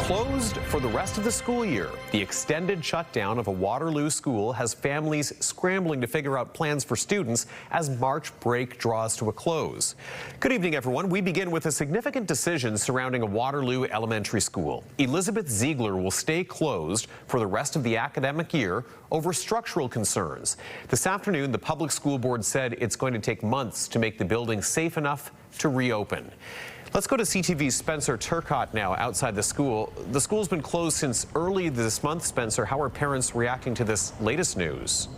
Closed for the rest of the school year, the extended shutdown of a Waterloo school has families scrambling to figure out plans for students as March break draws to a close. Good evening, everyone. We begin with a significant decision surrounding a Waterloo elementary school. Elizabeth Ziegler will stay closed for the rest of the academic year over structural concerns. This afternoon, the public school board said it's going to take months to make the building safe enough to reopen. Let's go to CTV's Spencer Turcotte now outside the school. The school's been closed since early this month. Spencer, how are parents reacting to this latest news?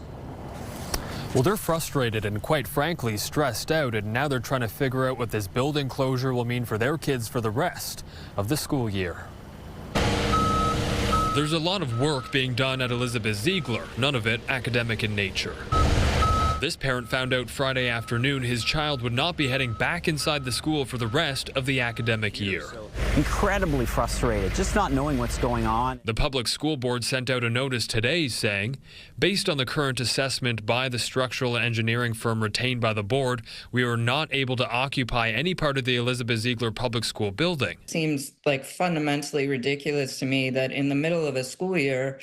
Well, they're frustrated and quite frankly stressed out, and now they're trying to figure out what this building closure will mean for their kids for the rest of the school year. There's a lot of work being done at Elizabeth Ziegler, none of it academic in nature. This parent found out Friday afternoon his child would not be heading back inside the school for the rest of the academic year. Incredibly frustrated, just not knowing what's going on. The public school board sent out a notice today saying, based on the current assessment by the structural engineering firm retained by the board, we are not able to occupy any part of the Elizabeth Ziegler Public School building. Seems like fundamentally ridiculous to me that in the middle of a school year,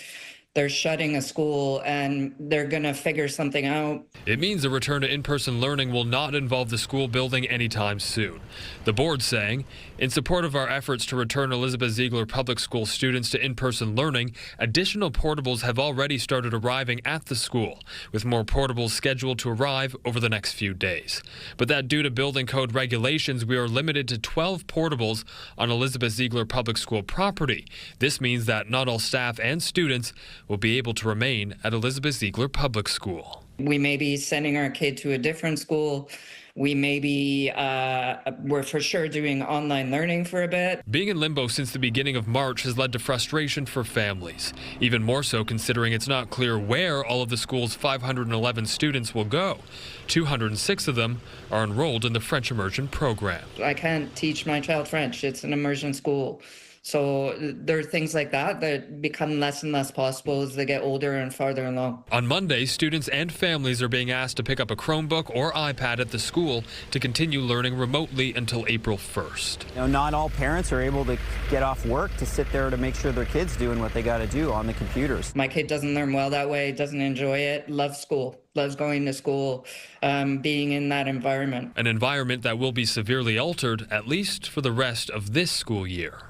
they're shutting a school and they're going to figure something out. It means a return to in-person learning will not involve the school building anytime soon. The board saying, in support of our efforts to return Elizabeth Ziegler Public School students to in-person learning, additional portables have already started arriving at the school, with more portables scheduled to arrive over the next few days. But that due to building code regulations, we are limited to 12 portables on Elizabeth Ziegler Public School property. This means that not all staff and students will be able to remain at Elizabeth Ziegler Public School. We may be sending our kid to a different school. We may be, we're for sure doing online learning for a bit. Being in limbo since the beginning of March has led to frustration for families. Even more so considering it's not clear where all of the school's 511 students will go. 206 of them are enrolled in the French immersion program. I can't teach my child French. It's an immersion school. So there are things like that that become less and less possible as they get older and farther along. On Monday, students and families are being asked to pick up a Chromebook or iPad at the school to continue learning remotely until April 1st. You know, not all parents are able to get off work to sit there to make sure their kid's doing what they got to do on the computers. My kid doesn't learn well that way, doesn't enjoy it, loves school, loves going to school, being in that environment. An environment that will be severely altered, at least for the rest of this school year.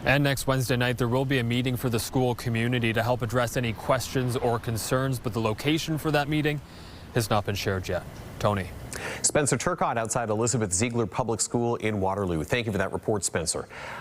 And next Wednesday night, there will be a meeting for the school community to help address any questions or concerns, but the location for that meeting has not been shared yet. Tony. Spencer Turcotte outside Elizabeth Ziegler Public School in Waterloo. Thank you for that report, Spencer.